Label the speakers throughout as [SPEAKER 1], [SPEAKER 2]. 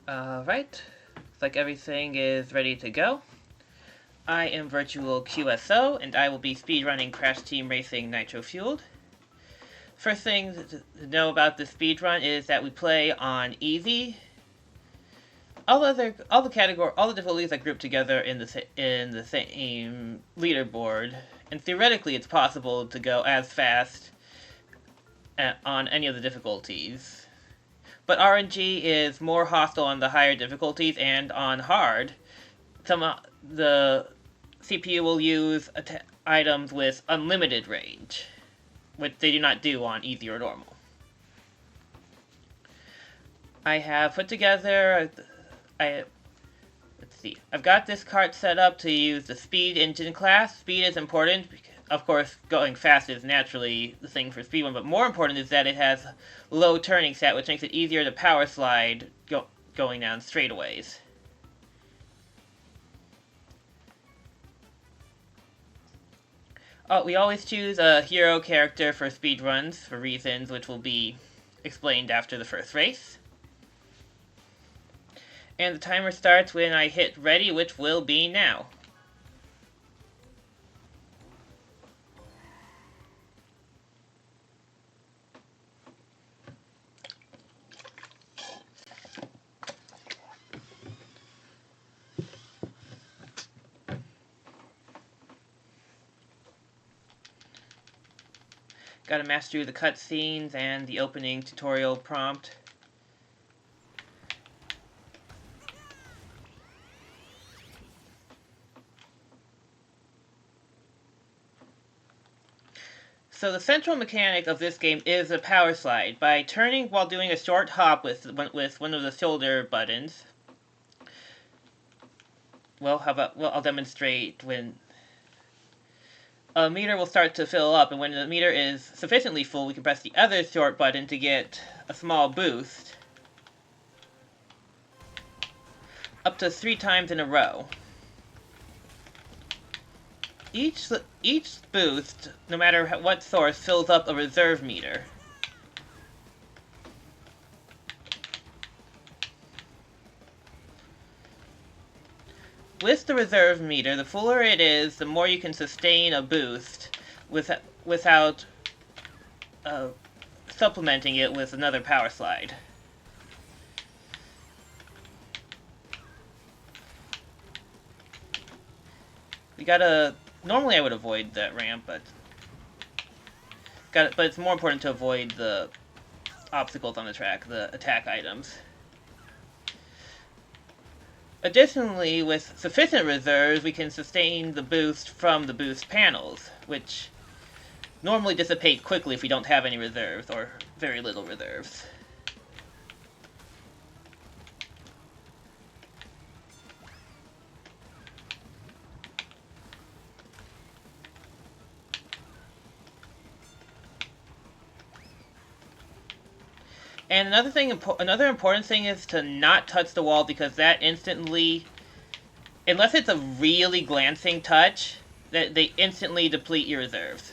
[SPEAKER 1] Alright, looks like everything is ready to go. I am Virtual QSO, and I will be speedrunning Crash Team Racing Nitro Fueled. First thing to know about the speedrun is that we play on easy. All the difficulties are grouped together in the same leaderboard, and theoretically it's possible to go as fast on any of the difficulties. But RNG is more hostile on the higher difficulties, and on hard, the CPU will use items with unlimited range, which they do not do on easy or normal. I have put together. Let's see. I've got this kart set up to use the speed engine class. Speed is important. Of course, going fast is naturally the thing for speed one, but more important is that it has low turning stat, which makes it easier to power slide going down straightaways. We always choose a hero character for speedruns for reasons which will be explained after the first race. And the timer starts when I hit ready, which will be now. Gotta master the cutscenes and the opening tutorial prompt. So the central mechanic of this game is a power slide. By turning while doing a short hop with one of the shoulder buttons. Well, I'll demonstrate when a meter will start to fill up, and when the meter is sufficiently full, we can press the other short button to get a small boost. Up to 3 times in a row. Each boost, no matter what source, fills up a reserve meter. With the reserve meter, the fuller it is, the more you can sustain a boost without supplementing it with another power slide. Normally I would avoid that ramp, but it's more important to avoid the obstacles on the track, the attack items. Additionally, with sufficient reserves, we can sustain the boost from the boost panels, which normally dissipate quickly if we don't have any reserves, or very little reserves. And another important thing is to not touch the wall, because that instantly, unless it's a really glancing touch, they instantly deplete your reserves.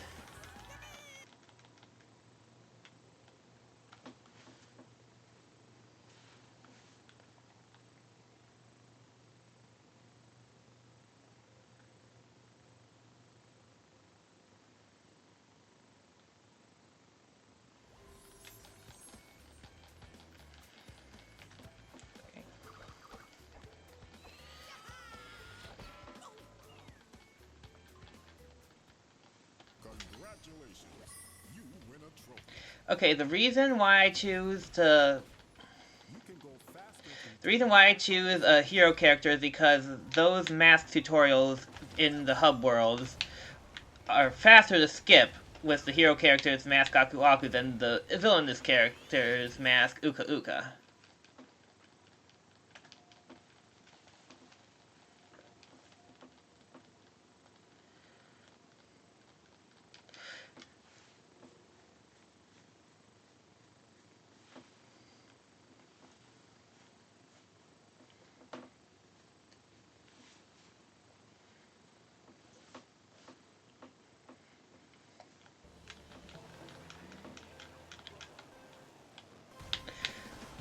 [SPEAKER 1] Okay, the reason why I choose a hero character is because those mask tutorials in the hub worlds are faster to skip with the hero character's mask Aku Aku than the villainous character's mask Uka Uka.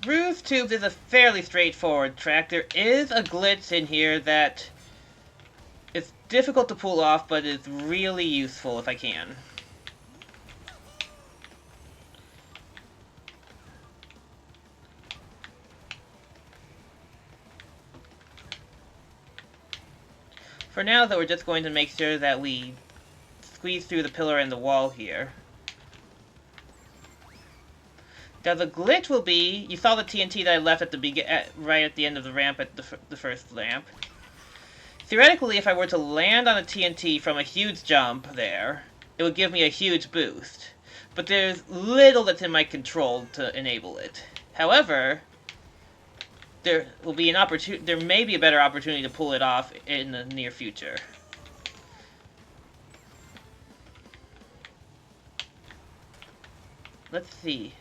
[SPEAKER 1] Through tubes is a fairly straightforward track. There is a glitch in here that is difficult to pull off, but is really useful if I can. For now, though, we're just going to make sure that we squeeze through the pillar and the wall here. Now the glitch will be, you saw the TNT that I left at the right at the end of the ramp at the first lamp. Theoretically, if I were to land on a TNT from a huge jump there, it would give me a huge boost. But there's little that's in my control to enable it. However, there may be a better opportunity to pull it off in the near future. Let's see.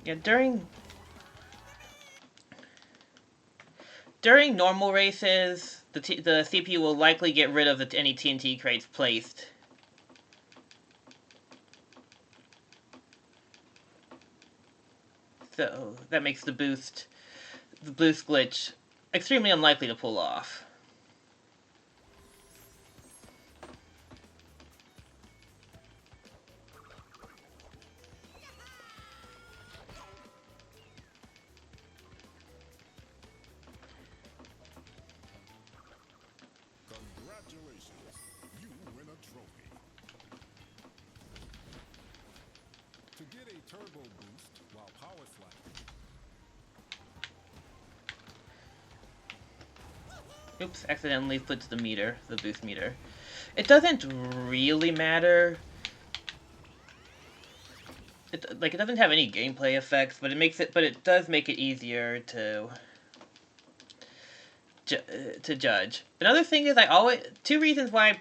[SPEAKER 1] Yeah, during normal races, the CPU will likely get rid of any TNT crates placed. So that makes the boost glitch extremely unlikely to pull off.
[SPEAKER 2] Turbo boost while power sliding.
[SPEAKER 1] Oops, accidentally flipped the boost meter. It doesn't really matter. It doesn't have any gameplay effects, but it does make it easier to judge. Another thing is two reasons why I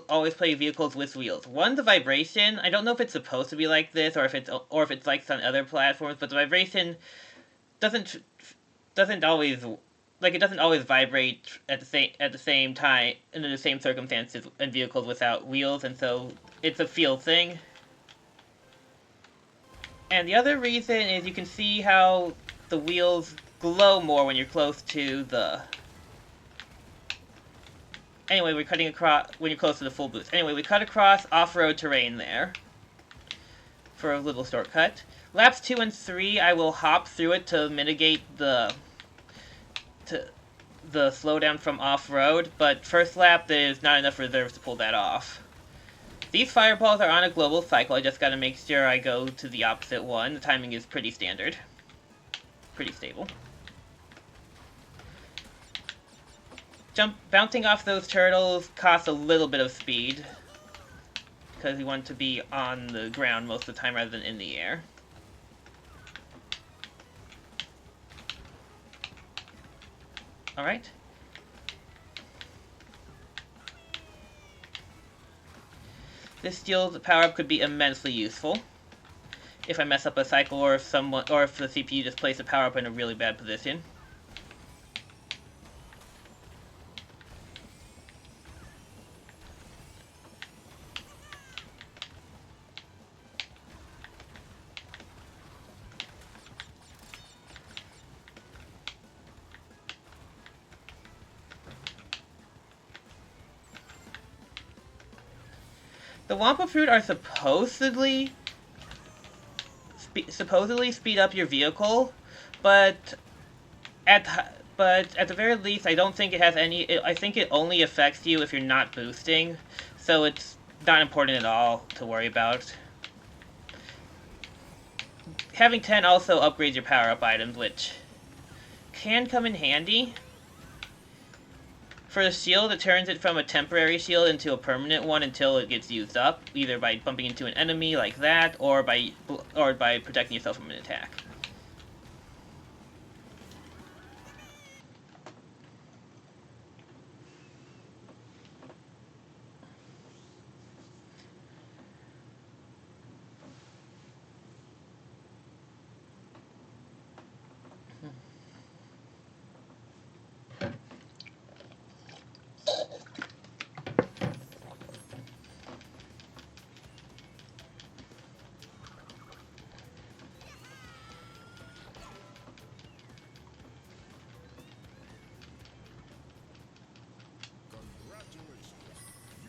[SPEAKER 1] always play vehicles with wheels. One, the vibration. I don't know if it's supposed to be like this or if it's like on other platforms, but the vibration doesn't always vibrate at the same time and in the same circumstances in vehicles without wheels, and so it's a feel thing. And the other reason is you can see how the wheels glow more when you're close to the... Anyway, we're cutting across when you're close to the full boost. Anyway, we cut across off-road terrain there for a little shortcut. Laps 2 and 3, I will hop through it to mitigate the slowdown from off-road, but first lap there's not enough reserves to pull that off. These fireballs are on a global cycle. I just gotta make sure I go to the opposite one. The timing is pretty standard. Pretty stable. Bouncing off those turtles costs a little bit of speed, because you want to be on the ground most of the time rather than in the air. Alright. This steel power-up could be immensely useful if I mess up a cycle or if the CPU just places a power-up in a really bad position. The Wampa Fruit are supposedly speed up your vehicle, but at the very least, I don't think it has any. I think it only affects you if you're not boosting, so it's not important at all to worry about. Having 10 also upgrades your power-up items, which can come in handy. For the shield, it turns it from a temporary shield into a permanent one until it gets used up, either by bumping into an enemy like that, or by protecting yourself from an attack.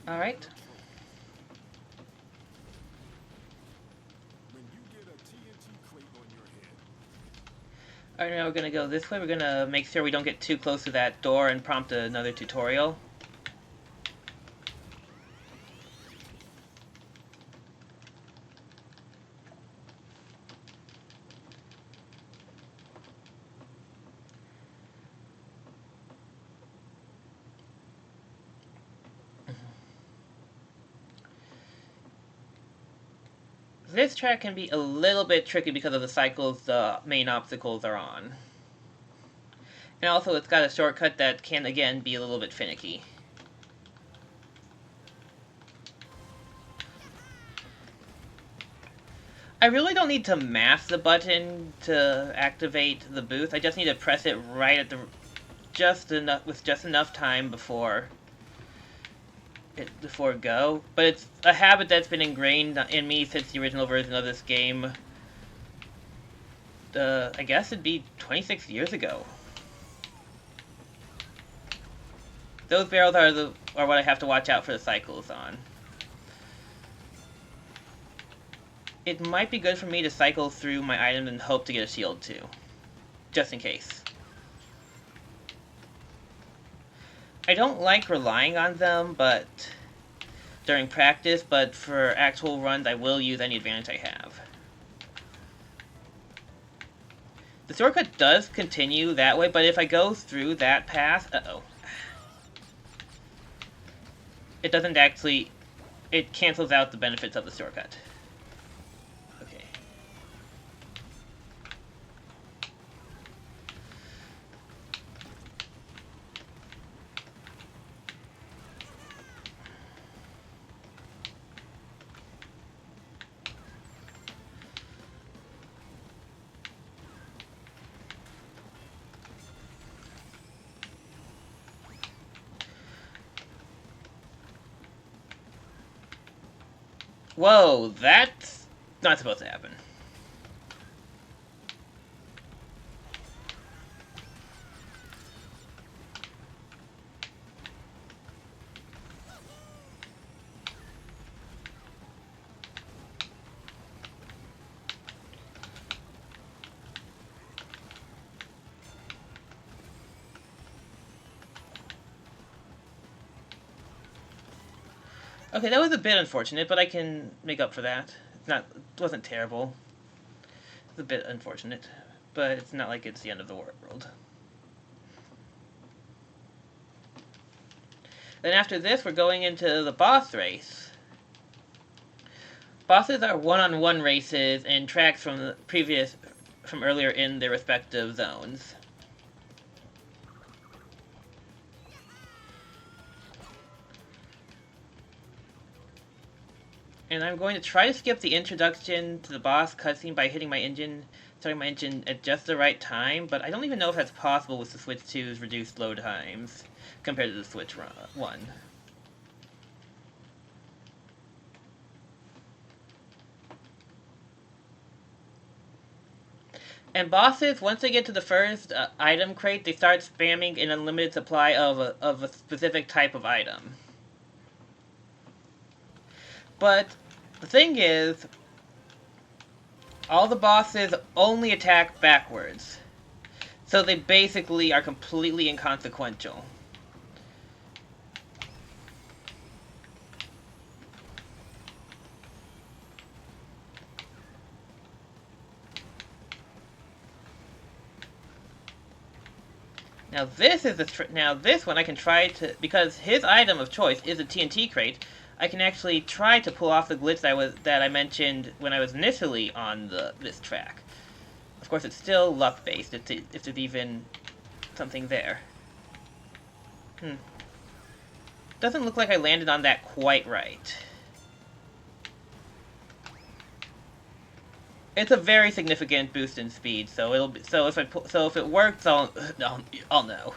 [SPEAKER 1] Alright.
[SPEAKER 2] When you get a TNT crate on your head,
[SPEAKER 1] Alright, now we're gonna go this way. We're gonna make sure we don't get too close to that door and prompt another tutorial. This track can be a little bit tricky because of the cycles the main obstacles are on. And also it's got a shortcut that can, again, be a little bit finicky. I really don't need to mash the button to activate the boost. I just need to press it right at the with just enough time before go. But it's a habit that's been ingrained in me since the original version of this game. I guess it'd be 26 years ago. Those barrels are what I have to watch out for the cycles on. It might be good for me to cycle through my items and hope to get a shield too. Just in case. I don't like relying on them during practice, but for actual runs I will use any advantage I have. The shortcut does continue that way, but if I go through that path... Uh-oh. It doesn't actually... It cancels out the benefits of the shortcut. Okay. Whoa, that's not supposed to happen. Okay, that was a bit unfortunate, but I can make up for that. It wasn't terrible. It's a bit unfortunate, but it's not like it's the end of the world. Then after this, we're going into the boss race. Bosses are one-on-one races and tracks from earlier in their respective zones. And I'm going to try to skip the introduction to the boss cutscene by starting my engine at just the right time, but I don't even know if that's possible with the Switch 2's reduced load times compared to the Switch 1. And bosses, once they get to the first item crate, they start spamming an unlimited supply of a specific type of item. But the thing is, all the bosses only attack backwards. So they basically are completely inconsequential. Now this one I can try to, because his item of choice is a TNT crate. I can actually try to pull off the glitch that I mentioned when I was initially on this track. Of course, it's still luck-based, if there's even something there. Doesn't look like I landed on that quite right. It's a very significant boost in speed, so if it works, I'll know.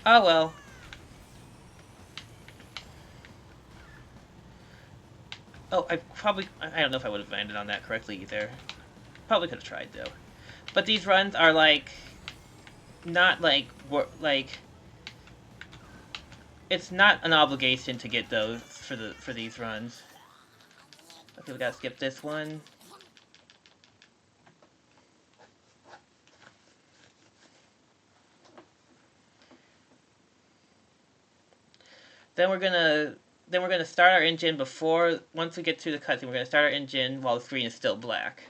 [SPEAKER 1] Oh well. Oh, I don't know if I would have landed on that correctly either. Probably could have tried though. But these runs are like, not like, it's not an obligation to get those for these runs. Okay, we gotta skip this one. Then we're gonna start our engine once we get through the cutscene. We're gonna start our engine while the screen is still black.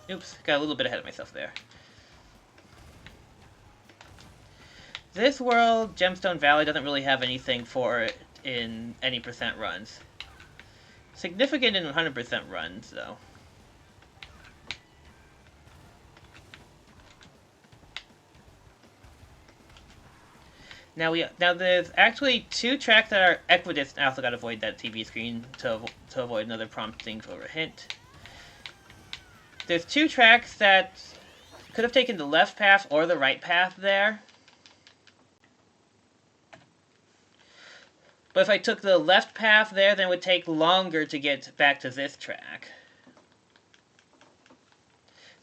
[SPEAKER 1] Oops, got a little bit ahead of myself there. This world, Gemstone Valley, doesn't really have anything for it in any percent runs. Significant in 100% runs, though. Now there's actually 2 tracks that are equidistant. I also gotta avoid that TV screen to avoid another prompting for a hint. There's 2 tracks that could have taken the left path or the right path there. But if I took the left path there, then it would take longer to get back to this track.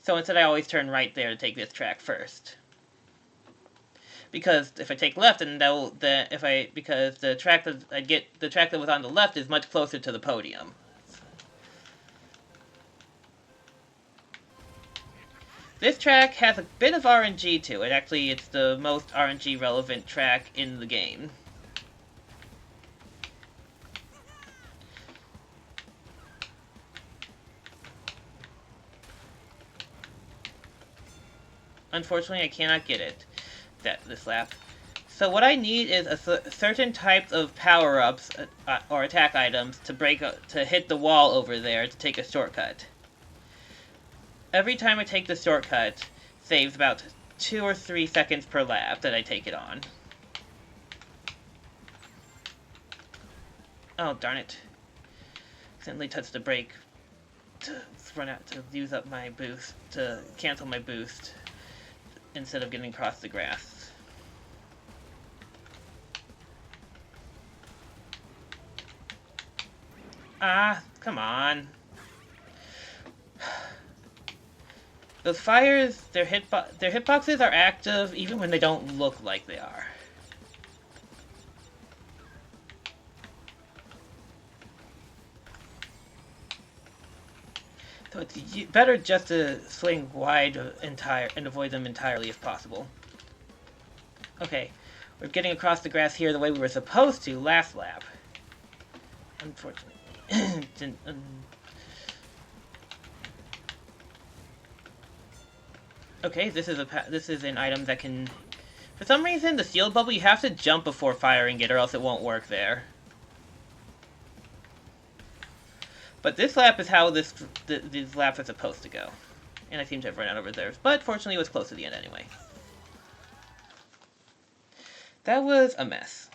[SPEAKER 1] So instead I always turn right there to take this track first. Because if I take left, then because the track that was on the left is much closer to the podium. This track has a bit of RNG to it. Actually, it's the most RNG relevant track in the game. Unfortunately, I cannot get it this lap. So what I need is certain types of power-ups or attack items to hit the wall over there to take a shortcut. Every time I take the shortcut, saves about 2 or 3 seconds per lap that I take it on. Oh, darn it. Accidentally touched the brake to use up my boost, to cancel my boost, instead of getting across the grass. Ah, come on. Those fires, their hitboxes are active even when they don't look like they are. So it's better just to swing wide and avoid them entirely if possible. Okay, we're getting across the grass here the way we were supposed to last lap. Unfortunately. Okay, this is an item that can... For some reason, the shield bubble, you have to jump before firing it or else it won't work there. But this lap is how these laps are supposed to go. And I seem to have run out of reserves, but fortunately it was close to the end anyway. That was a mess.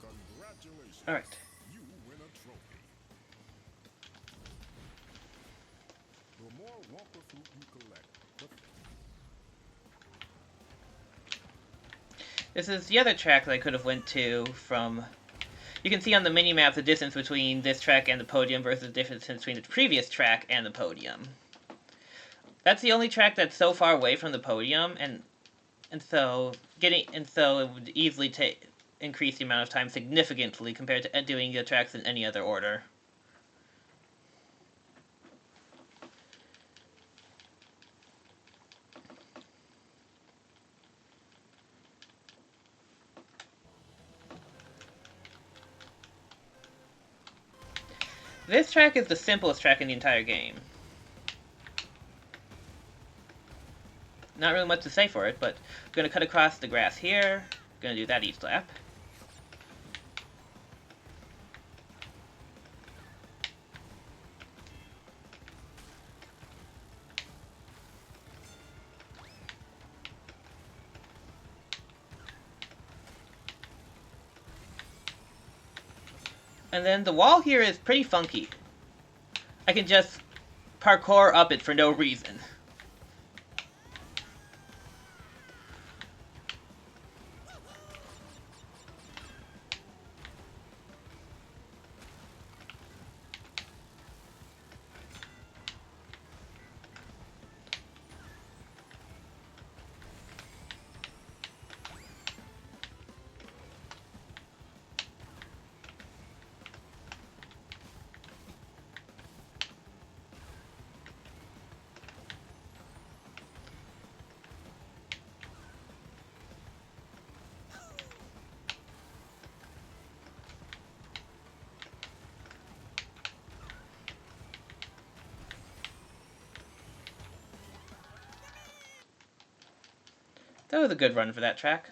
[SPEAKER 2] Congratulations.
[SPEAKER 1] Alright.
[SPEAKER 2] You win a trophy. The more Wumpa fruit you collect, the
[SPEAKER 1] This is the other track that I could have went to from... You can see on the mini-map the distance between this track and the podium versus the difference between the previous track and the podium. That's the only track that's so far away from the podium, and so it would easily increase the amount of time significantly compared to doing the tracks in any other order. This track is the simplest track in the entire game. Not really much to say for it, but I'm going to cut across the grass here. Gonna do that each lap. And then the wall here is pretty funky. I can just parkour up it for no reason. That was a good run for that track.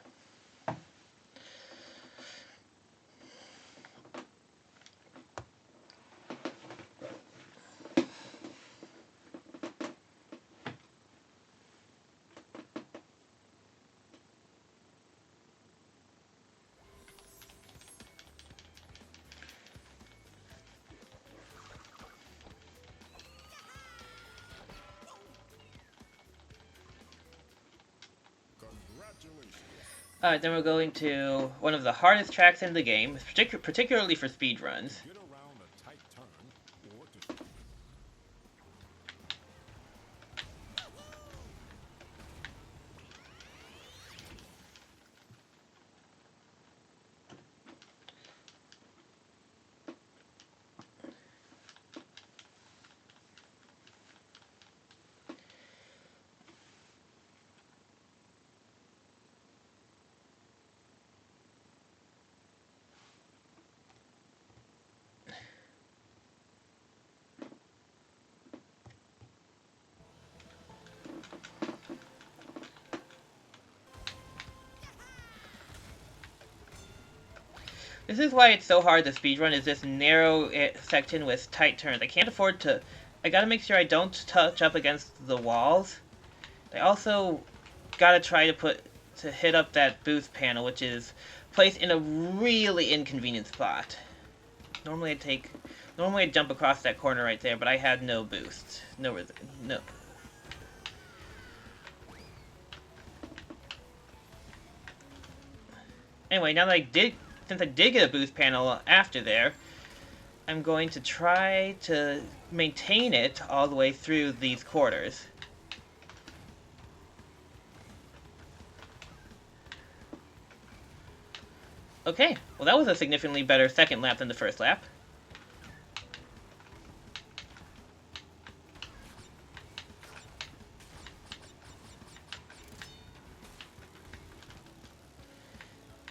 [SPEAKER 1] Alright, then we're going to one of the hardest tracks in the game, particularly for speedruns.
[SPEAKER 2] Get around a tight turn or to
[SPEAKER 1] This is why it's so hard to speedrun, is this narrow section with tight turns. I can't afford to... I gotta make sure I don't touch up against the walls. I also gotta try to hit up that boost panel, which is placed in a really inconvenient spot. Normally I'd jump across that corner right there, but I had no boost. No. Anyway, now that since I did get a boost panel after there, I'm going to try to maintain it all the way through these quarters. Okay, well that was a significantly better second lap than the first lap.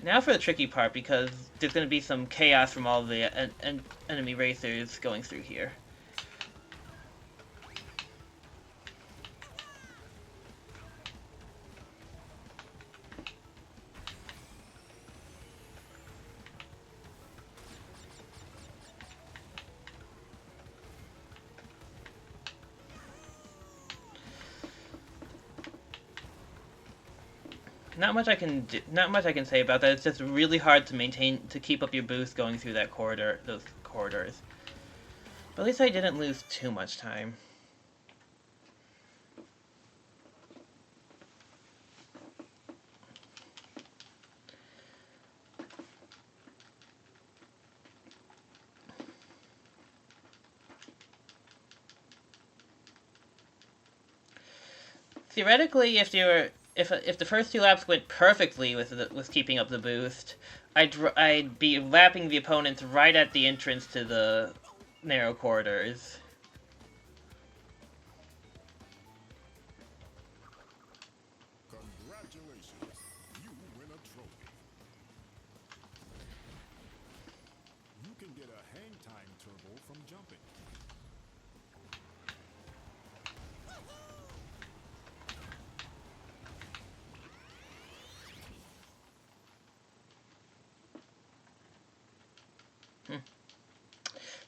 [SPEAKER 1] Now for the tricky part, because there's going to be some chaos from all the enemy racers going through here. Not much I can say about that. It's just really hard to keep up your boost going through those corridors. But at least I didn't lose too much time. Theoretically, if the first two laps went perfectly with keeping up the boost, I'd be lapping the opponents right at the entrance to the narrow corridors.
[SPEAKER 2] congratulations, you win a trophy. You can get a hang time turbo from jumping.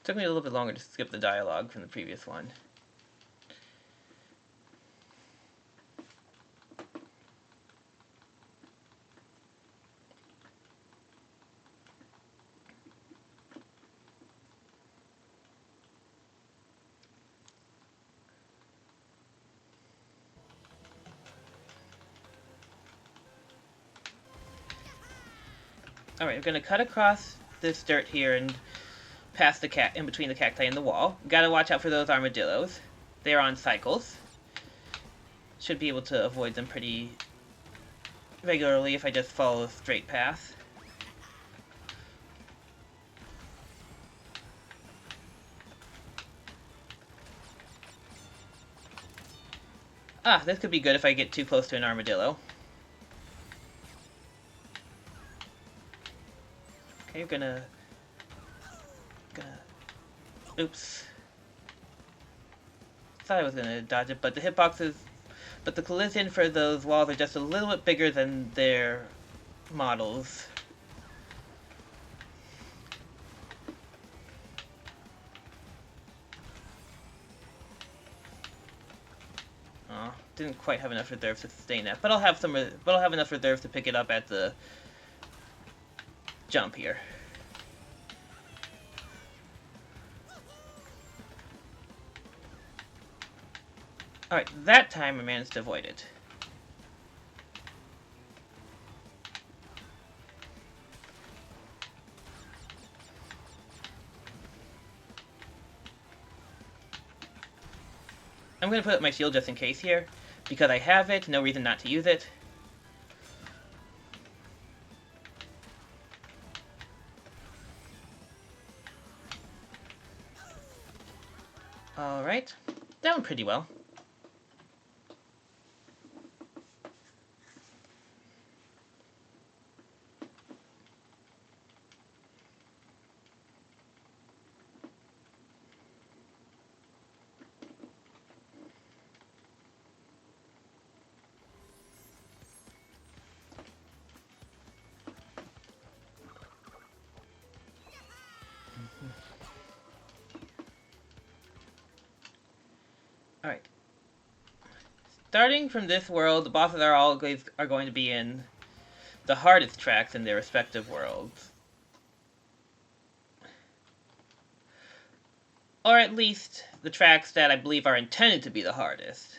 [SPEAKER 1] Took me a little bit longer to skip the dialogue from the previous one. Alright, I'm gonna cut across this dirt here and past the in between the cacti and the wall. Gotta watch out for those armadillos. They're on cycles. Should be able to avoid them pretty regularly if I just follow a straight path. Ah, this could be good if I get too close to an armadillo. Okay, we're gonna... Oops. Thought I was gonna dodge it, but the hitboxes... But the collision for those walls are just a little bit bigger than their models. Oh, didn't quite have enough reserves to sustain that, but I'll have enough reserves to pick it up at the jump here. Alright, that time I managed to avoid it. I'm going to put up my shield just in case here, because I have it, no reason not to use it. Alright, that went pretty well. Alright. Starting from this world, the bosses are going to be in the hardest tracks in their respective worlds. Or at least the tracks that I believe are intended to be the hardest.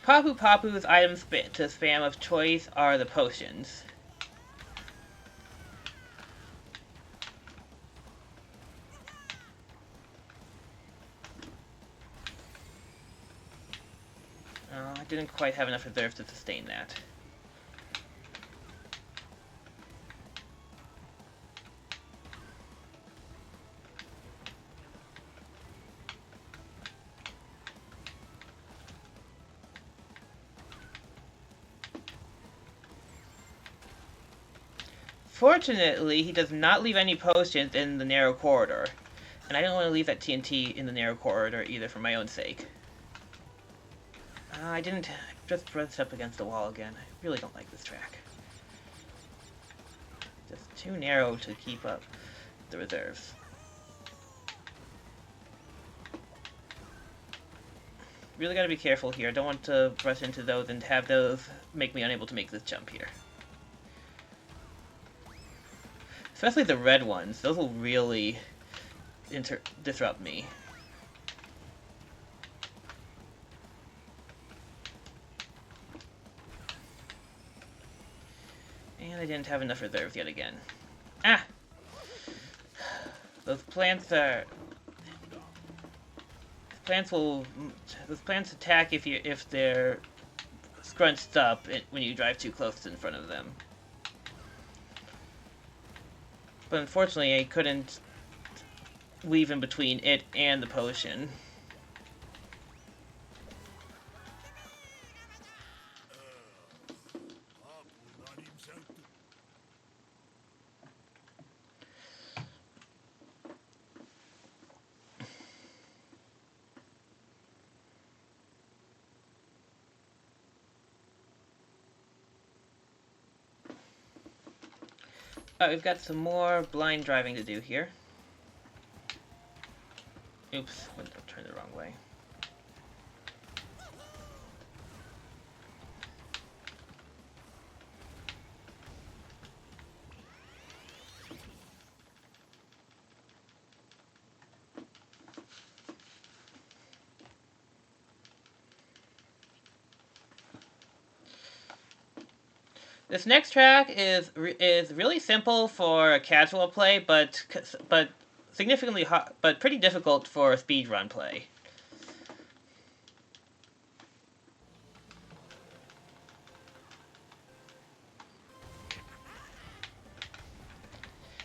[SPEAKER 1] Papu Papu's items to spam of choice are the potions. I didn't quite have enough reserves to sustain that. Fortunately, he does not leave any potions in the narrow corridor. And I don't want to leave that TNT in the narrow corridor either for my own sake. I didn't just press up against the wall again. I really don't like this track. Just too narrow to keep up the reserves. Really gotta be careful here. I don't want to rush into those and have those make me unable to make this jump here. Especially the red ones. Those will really disrupt me. And I didn't have enough reserves yet again. Ah! Those plants attack if they're scrunched up when you drive too close in front of them. But unfortunately, I couldn't weave in between it and the potion. Alright, we've got some more blind driving to do here. Oops, I turned the wrong way. This next track is really simple for a casual play, but significantly hot, but pretty difficult for a speedrun play.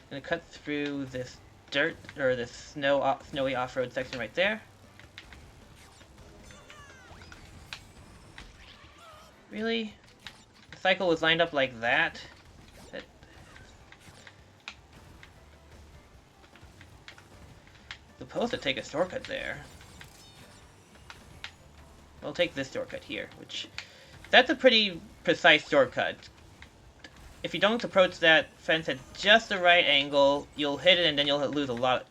[SPEAKER 1] I'm gonna cut through this dirt or this snowy off-road section right there. Really? The cycle was lined up like that? Supposed to take a shortcut there. We'll take this shortcut here, which... That's a pretty precise shortcut. If you don't approach that fence at just the right angle, you'll hit it and then you'll lose a lot.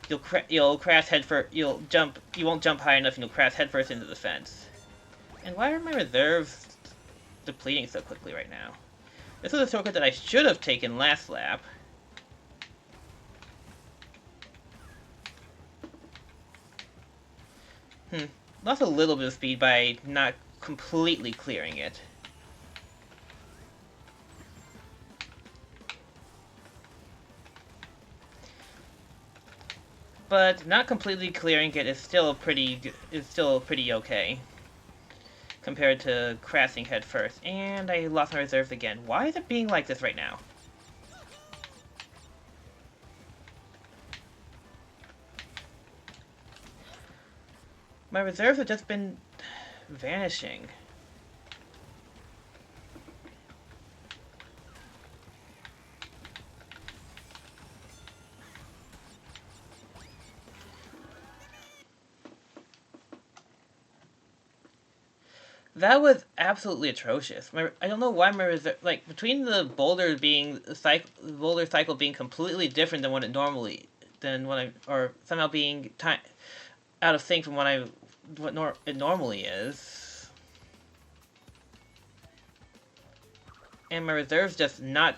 [SPEAKER 1] You'll crash headfirst. You won't jump high enough and you'll crash headfirst into the fence. And why are my reserves depleting so quickly right now? This was a shortcut that I should have taken last lap. Lost a little bit of speed by not completely clearing it. But not completely clearing it is still pretty okay compared to crashing head first. And I lost my reserves again. Why is it being like this right now? My reserves have just been vanishing. That was absolutely atrocious. I don't know why my reserve, like, between the boulder cycle being completely different than what it normally, or somehow being out of sync from what it normally is. And my reserves just my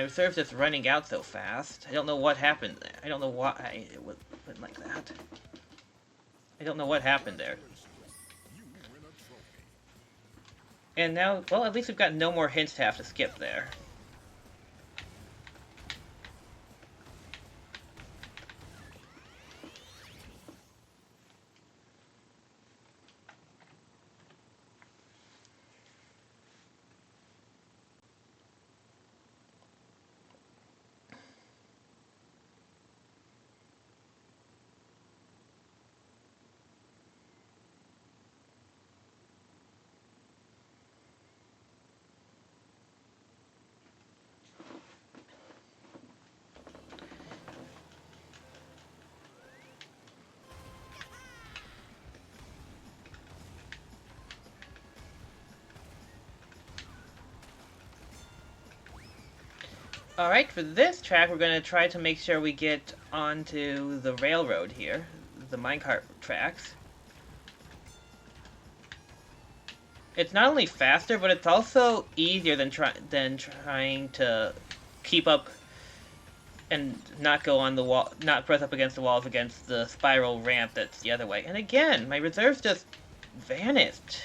[SPEAKER 1] reserves just running out so fast. I don't know what happened there. I don't know why it went like that. I don't know what happened there. And now, well, at least we've got no more hints to have to skip there. Alright, for this track, we're going to try to make sure we get onto the railroad here, the minecart tracks. It's not only faster, but it's also easier than trying to keep up and not go on the wall, not press up against the walls against the spiral ramp that's the other way. And again, my reserves just vanished.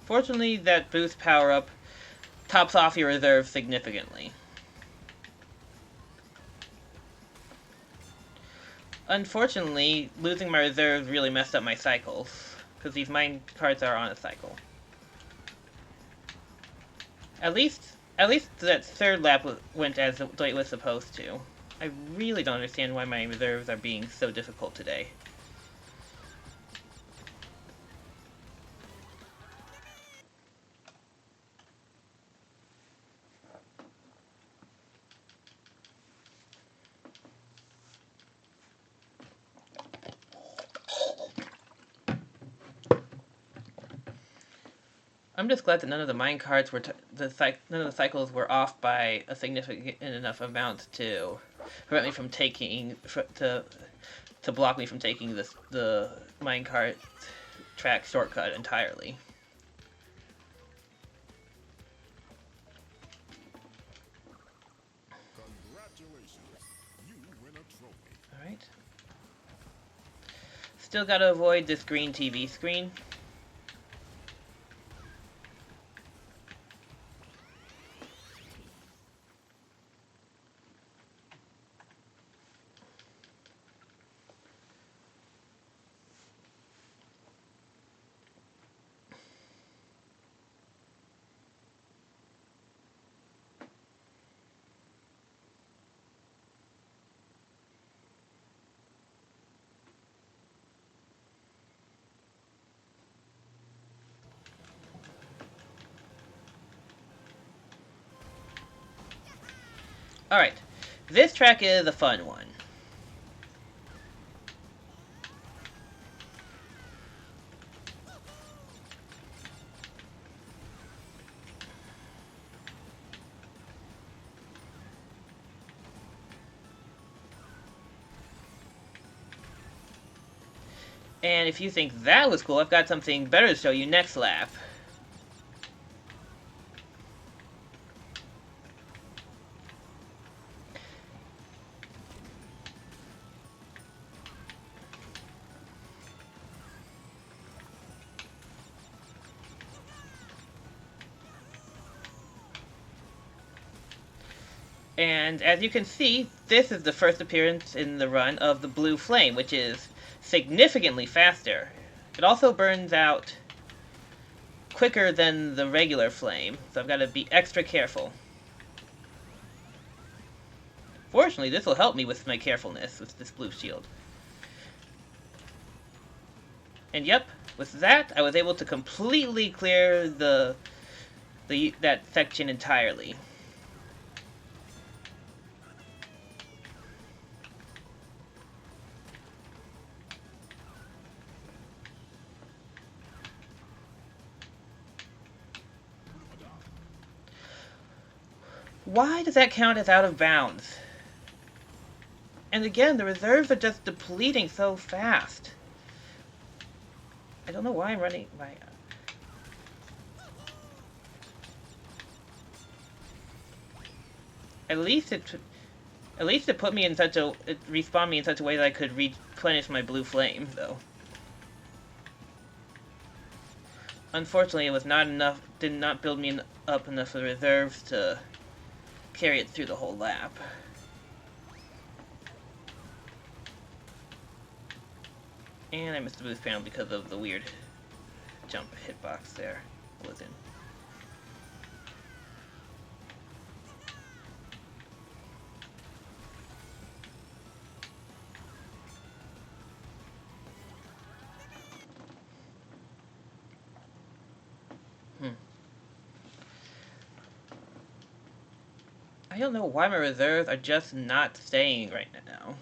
[SPEAKER 1] Fortunately, that boost power-up tops off your reserve significantly. Unfortunately, losing my reserves really messed up my cycles, because these mine carts are on a cycle. At least that third lap went as the way it was supposed to. I really don't understand why my reserves are being so difficult today. I'm just glad that none of the mine carts were none of the cycles were off by a significant enough amount to prevent me from taking to block me from taking the minecart track shortcut entirely.
[SPEAKER 2] Congratulations. You win a trophy.
[SPEAKER 1] Alright. Still gotta avoid this green TV screen. Alright, this track is a fun one. And if you think that was cool, I've got something better to show you next lap. And as you can see, this is the first appearance in the run of the blue flame, which is significantly faster. It also burns out quicker than the regular flame, so I've got to be extra careful. Fortunately, this will help me with my carefulness with this blue shield. And yep, with that, I was able to completely clear that section entirely. Why does that count as out of bounds? And again, the reserves are just depleting so fast. I don't know why I'm running my... At least it put me in such a... It respawned me in such a way that I could replenish my blue flame, though. Unfortunately, it was not enough... Did not build me up enough of reserves to carry it through the whole lap. And I missed the boost panel because of the weird jump hitbox there I was in. I don't know why my reserves are just not staying right now.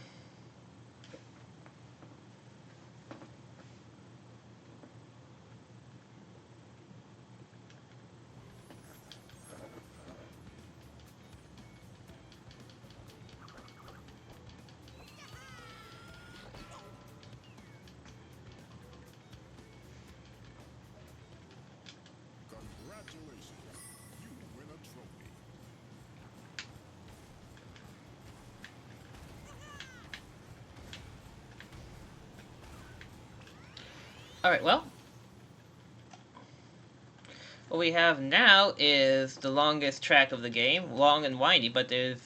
[SPEAKER 2] Congratulations. You win a trophy.
[SPEAKER 1] Alright, well. What we have now is the longest track of the game. Long and windy, but there's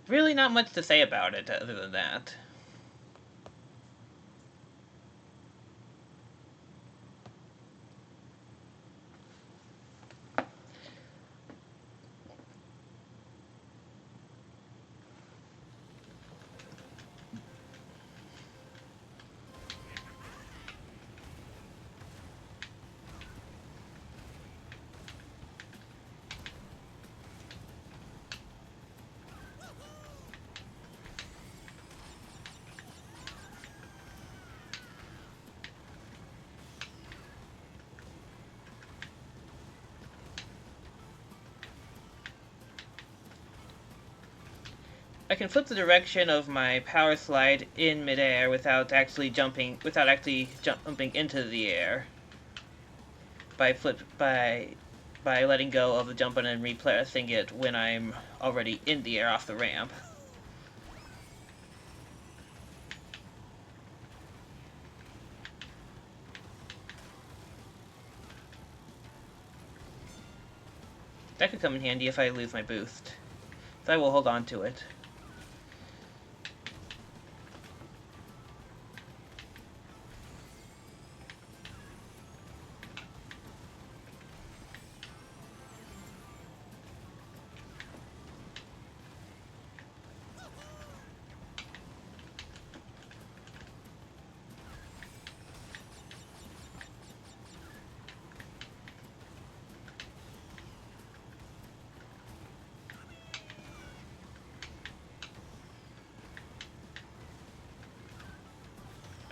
[SPEAKER 1] really not much to say about it other than that. I can flip the direction of my power slide in midair without actually jumping into the air by letting go of the jump button and repressing it when I'm already in the air off the ramp. That could come in handy if I lose my boost, so I will hold on to it.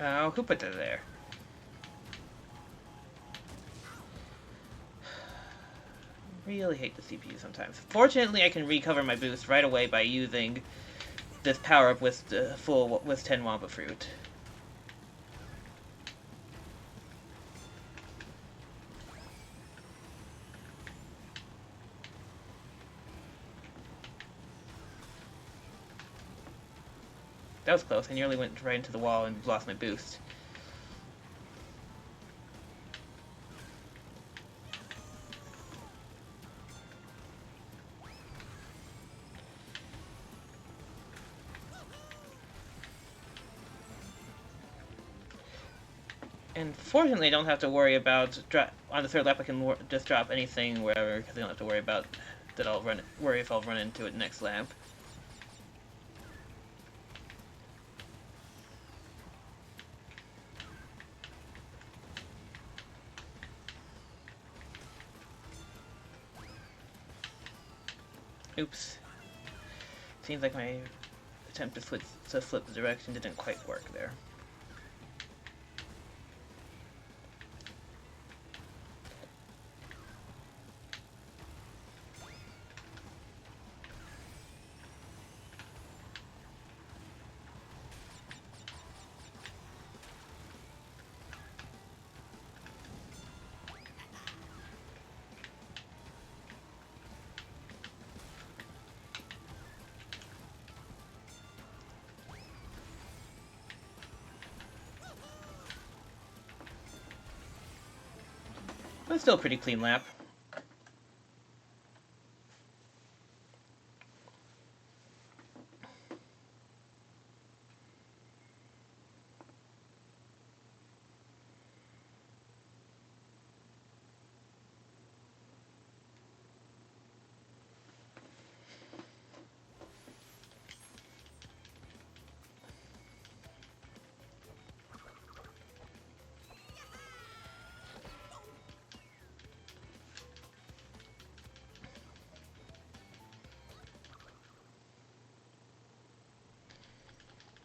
[SPEAKER 1] Oh, who put that there? Really hate the CPU sometimes. Fortunately, I can recover my boost right away by using this power-up with 10 Wampa Fruit. That was close. I nearly went right into the wall and lost my boost. And fortunately, I don't have to worry about on the third lap. I can just drop anything wherever because I don't have to worry about that. Worry if I'll run into it next lap. Oops. Seems like my attempt to flip the direction didn't quite work there. But still a pretty clean lap.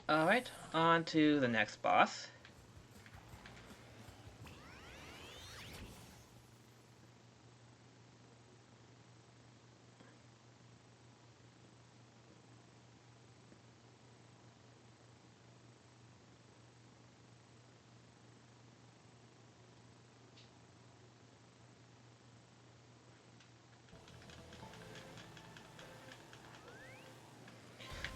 [SPEAKER 1] Alright, on to the next boss.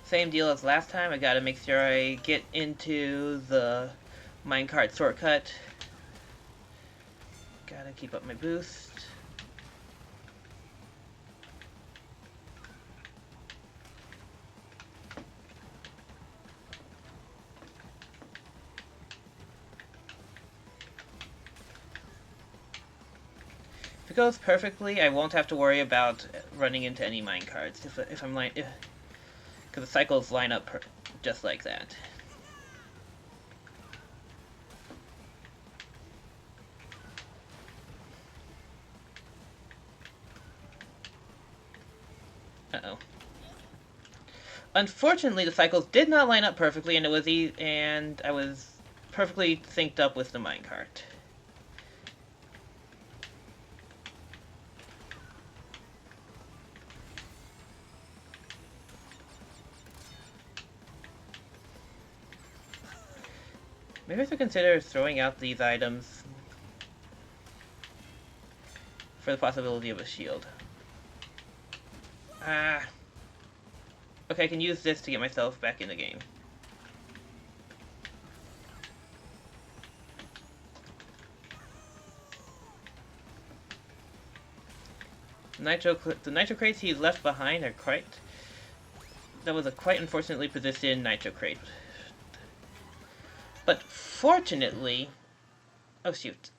[SPEAKER 1] Same deal as last time. I gotta make sure I get into the minecart shortcut. Gotta keep up my boost. If it goes perfectly, I won't have to worry about running into any minecarts if I'm like, because the cycles line up just like that. Uh-oh. Unfortunately, the cycles did not line up perfectly, and I was perfectly synced up with the minecart. Maybe I should consider throwing out these items for the possibility of a shield. Ah. Okay, I can use this to get myself back in the game. The nitro crates he left behind are quite... That was a quite unfortunately positioned nitro crate. But fortunately... Oh shoot.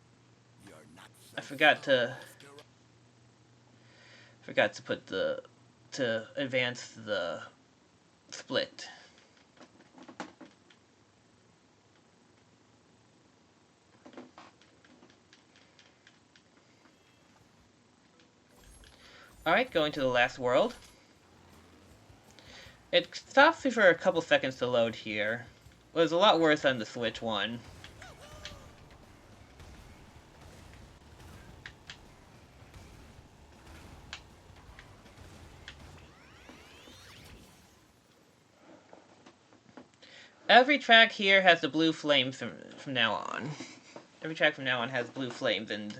[SPEAKER 1] I forgot to put to advance the split. Alright, going to the last world. It stops me for a couple seconds to load here. It was a lot worse on the Switch one. Every track here has the blue flames from now on. Every track from now on has blue flames, and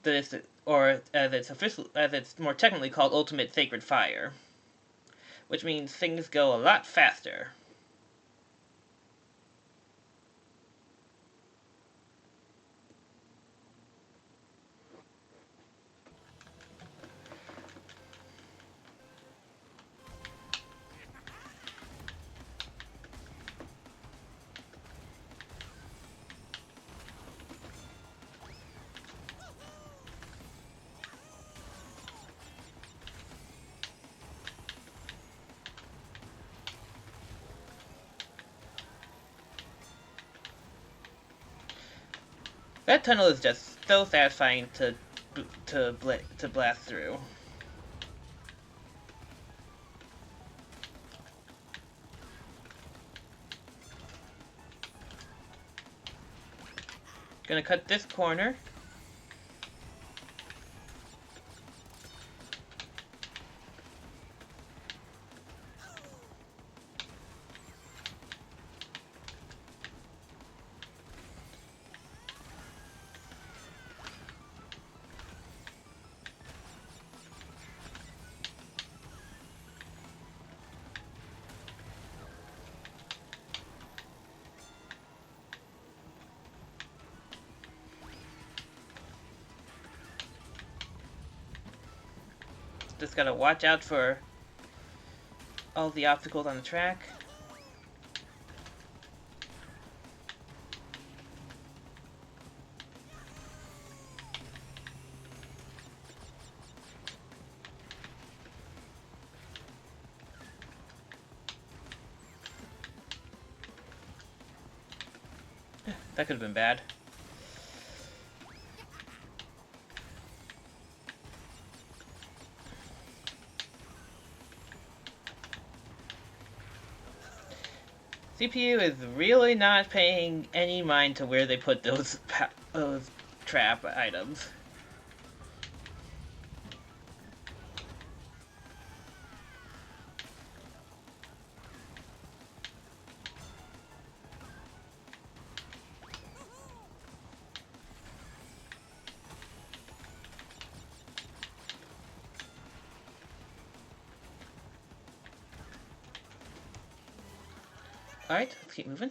[SPEAKER 1] this, or as it's more technically called, Ultimate Sacred Fire, which means things go a lot faster. That tunnel is just so satisfying to blast through. Gonna cut this corner. Just gotta watch out for all the obstacles on the track. That could have been bad. CPU is really not paying any mind to where they put those trap items. Alright, let's keep moving.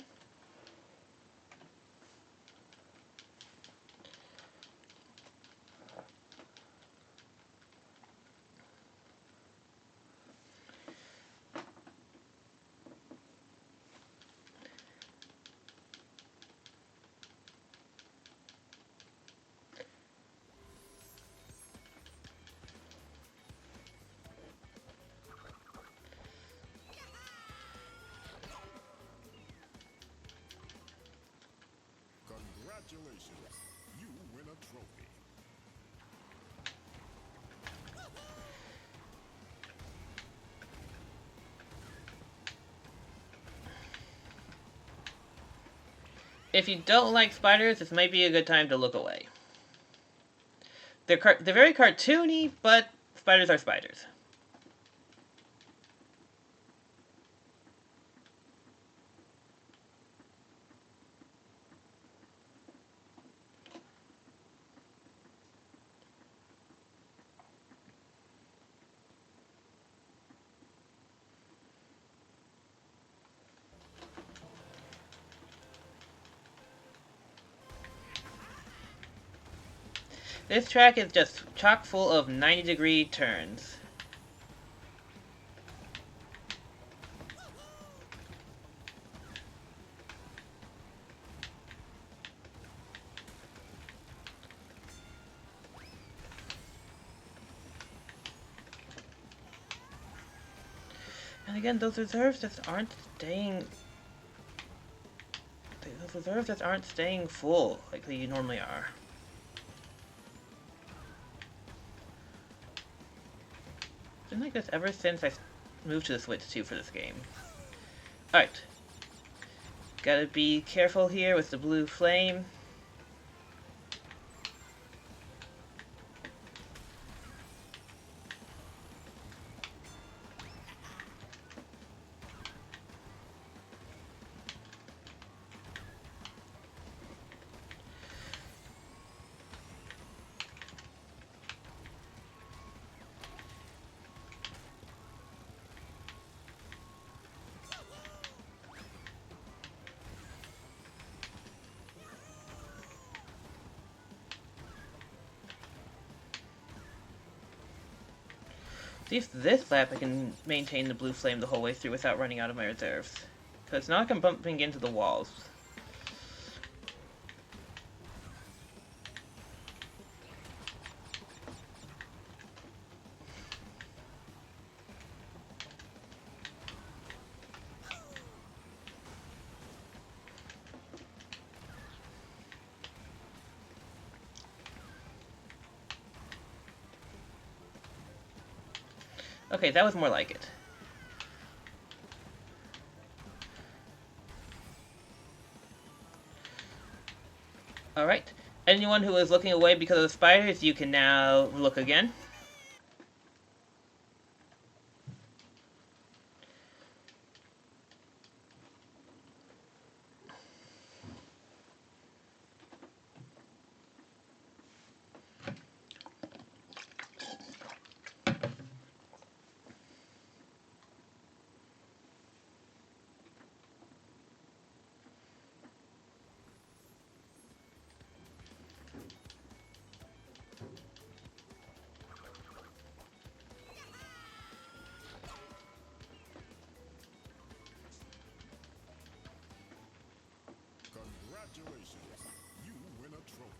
[SPEAKER 2] Congratulations, you win a trophy.
[SPEAKER 1] If you don't like spiders, this might be a good time to look away. They're very cartoony, but spiders are spiders. This track is just chock full of 90-degree turns. And again, those reserves just aren't staying... Those reserves just aren't staying full like they normally are. It's been like this ever since I moved to the Switch 2 for this game. Alright. Gotta be careful here with the blue flame. At least this lap I can maintain the blue flame the whole way through without running out of my reserves. Because it's not like I'm bumping into the walls. Okay, that was more like it. Alright. Anyone who was looking away because of the spiders, you can now look again.
[SPEAKER 2] Congratulations, you win a trophy.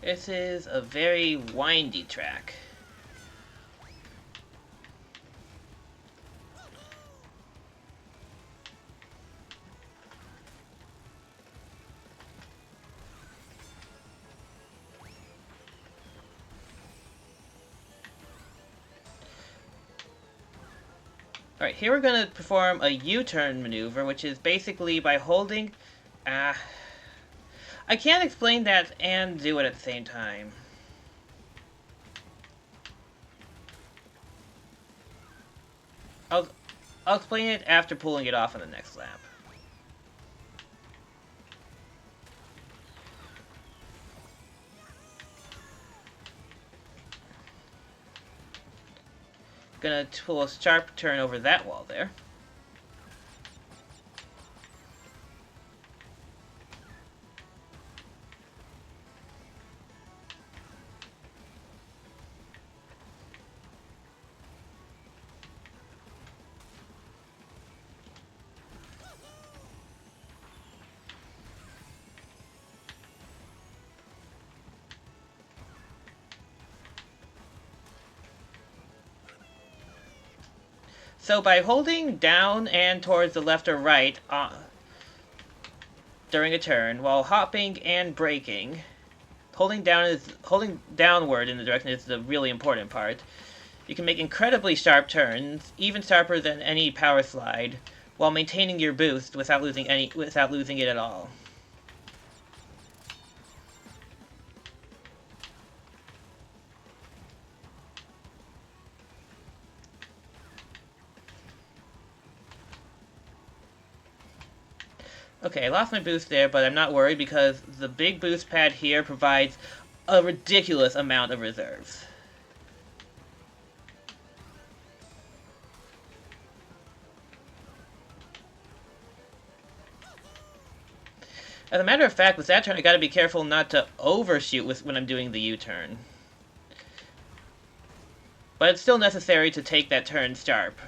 [SPEAKER 1] This is a very windy track. Alright, here we're going to perform a U-turn maneuver, which is basically by holding... I can't explain that and do it at the same time. I'll explain it after pulling it off on the next lap. Gonna pull a sharp turn over that wall there. So by holding down and towards the left or right during a turn, while hopping and braking, holding downward in the direction is the really important part. You can make incredibly sharp turns, even sharper than any power slide, while maintaining your boost without losing it at all. Okay, I lost my boost there, but I'm not worried because the big boost pad here provides a ridiculous amount of reserves. As a matter of fact, with that turn, I gotta be careful not to overshoot when I'm doing the U-turn. But it's still necessary to take that turn sharp.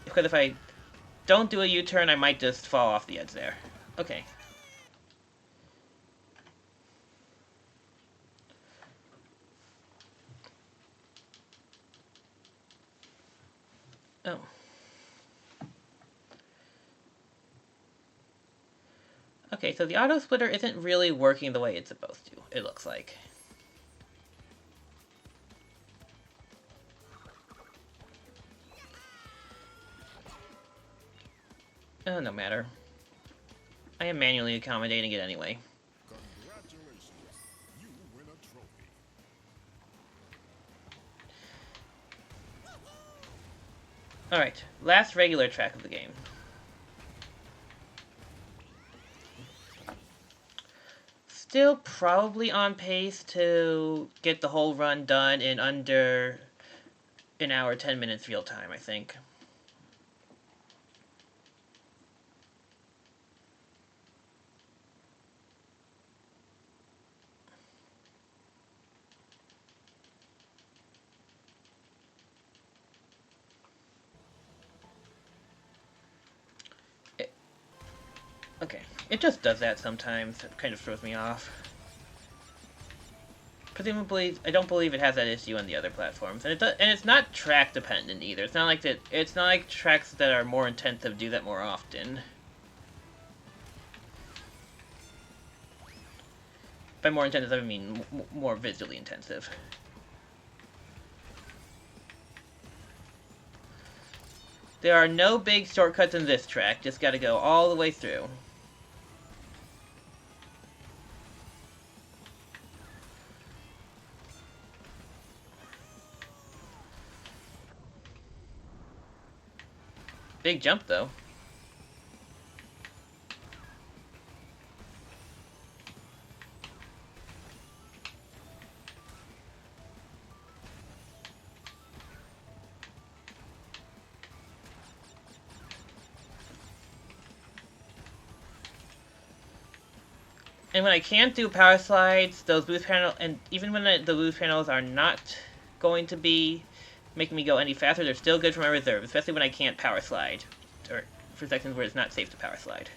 [SPEAKER 1] Because if I don't do a U-turn, I might just fall off the edge there. Okay. Oh. Okay, so the auto splitter isn't really working the way it's supposed to, it looks like. Oh, no matter. I am manually accommodating it anyway.
[SPEAKER 2] Congratulations. You win a trophy.
[SPEAKER 1] Alright, last regular track of the game. Still probably on pace to get the whole run done in under an hour, 10 minutes real time, I think. Okay, it just does that sometimes. It kind of throws me off. Presumably, I don't believe it has that issue on the other platforms, and it's not track dependent either. It's not like that. It's not like tracks that are more intensive do that more often. By more intensive, I mean more visually intensive. There are no big shortcuts in this track. Just gotta go all the way through. Big jump, though. And when I can't do power slides, those boost panels, and even when the boost panels are not going to be making me go any faster, they're still good for my reserve, especially when I can't power slide, or for sections where it's not safe to power slide.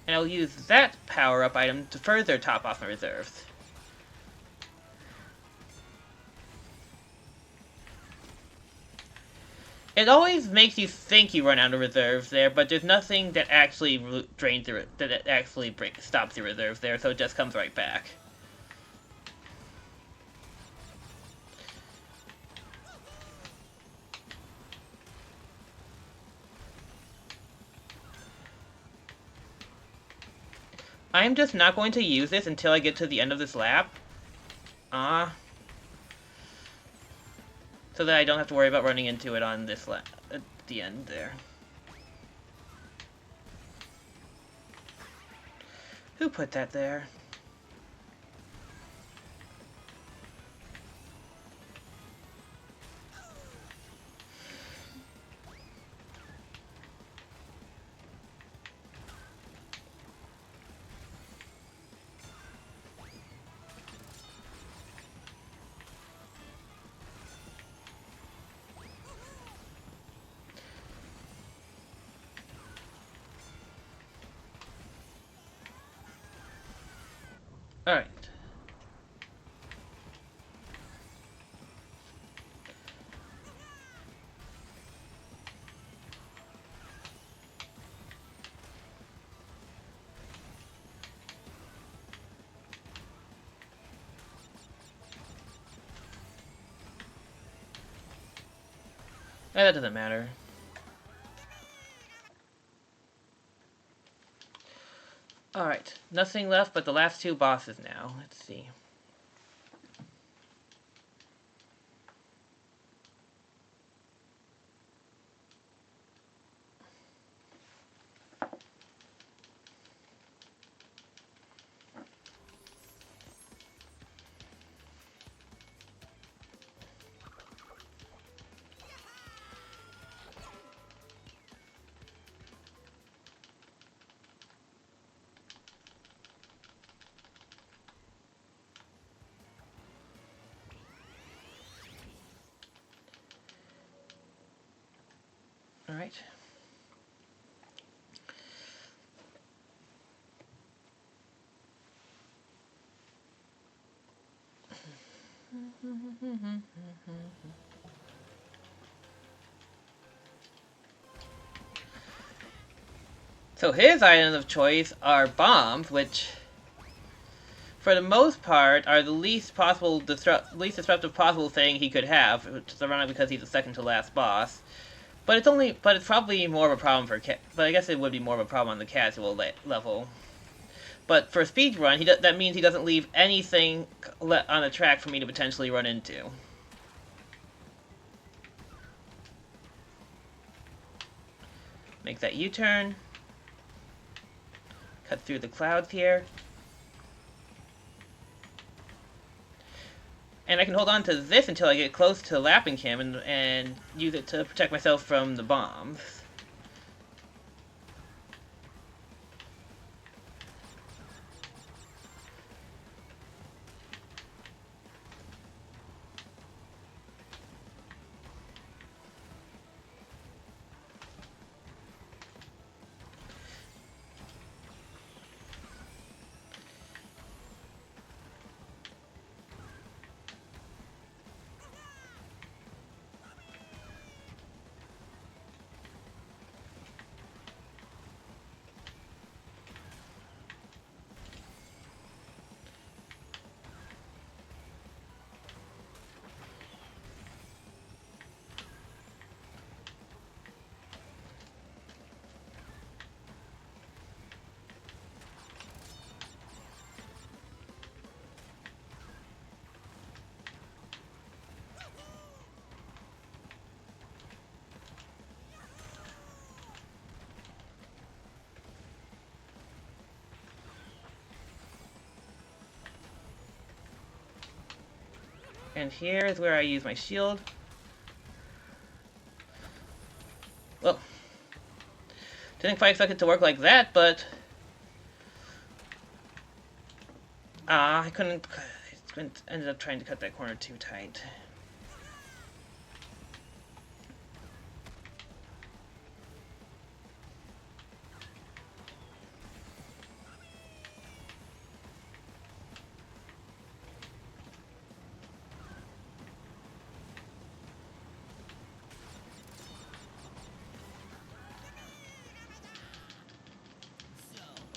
[SPEAKER 1] And I'll use that power-up item to further top off my reserves. It always makes you think you run out of reserves there, but there's nothing that actually drains that actually stops your reserves there, so it just comes right back. I'm just not going to use this until I get to the end of this lap. So that I don't have to worry about running into it on this lap at the end there. Who put that there? Alright. That doesn't matter. Alright, nothing left but the last two bosses now. Let's see. Alright. So his items of choice are bombs, which, for the most part, are the least disruptive possible thing he could have, which is ironic because he's the second to last boss. But it's probably more of a problem for but I guess it would be more of a problem on the casual level. But for a speedrun, that means he doesn't leave anything on the track for me to potentially run into. Make that U-turn. Cut through the clouds here. And I can hold on to this until I get close to lapping him and use it to protect myself from the bombs. And here is where I use my shield. Well, didn't quite expect it to work like that, but I ended up trying to cut that corner too tight.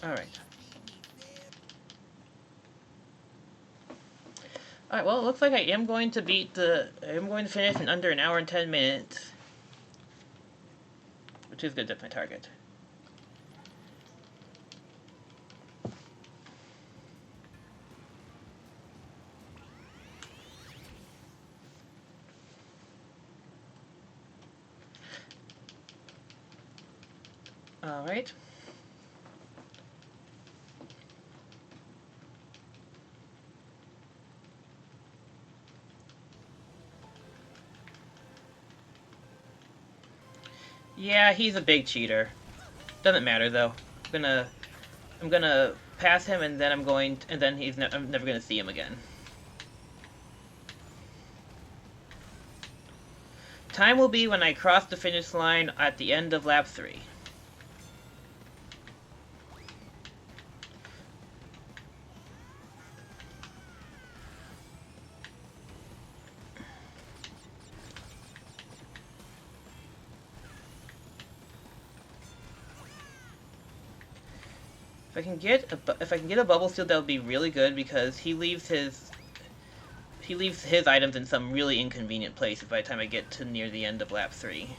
[SPEAKER 1] Alright. Alright, well, it looks like I am going to finish in under an hour and 10 minutes. Which is good, that's my target. Alright. Yeah, he's a big cheater. Doesn't matter though. I'm gonna pass him, and then I'm never gonna see him again. Time will be when I cross the finish line at the end of lap 3. If I can get a bubble steal, that would be really good because he he leaves his items in some really inconvenient places by the time I get to near the end of lap 3.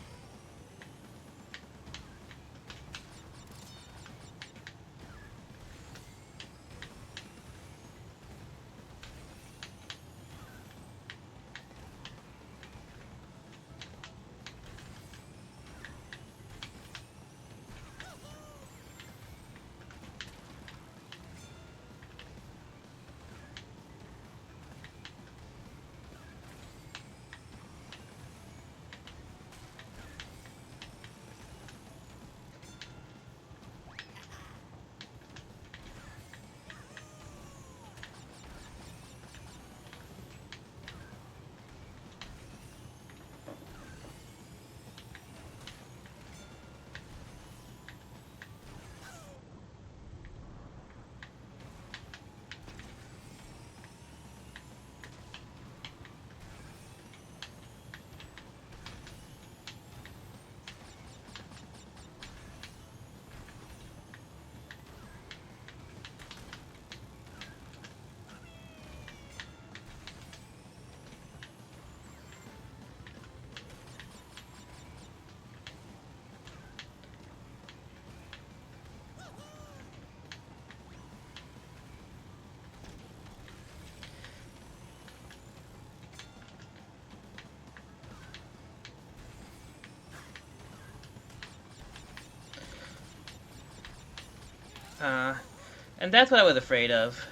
[SPEAKER 1] And that's what I was afraid of.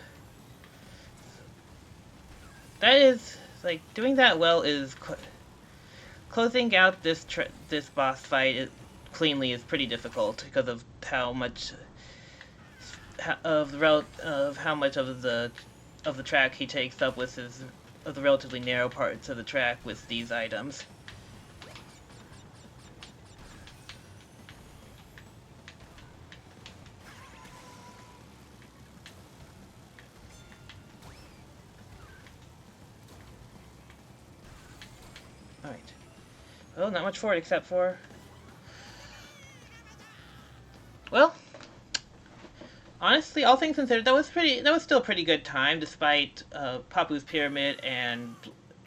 [SPEAKER 1] That is, like, doing that well is closing out this boss fight cleanly is pretty difficult because of how much of how much of the track he takes up with the relatively narrow parts of the track with these items. Alright. Well, not much for it except for... Well, honestly, all things considered, that was still a pretty good time, despite Papu's Pyramid and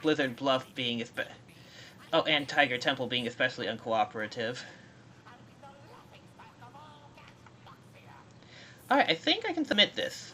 [SPEAKER 1] Blizzard Bluff being and Tiger Temple being especially uncooperative. Alright, I think I can submit this.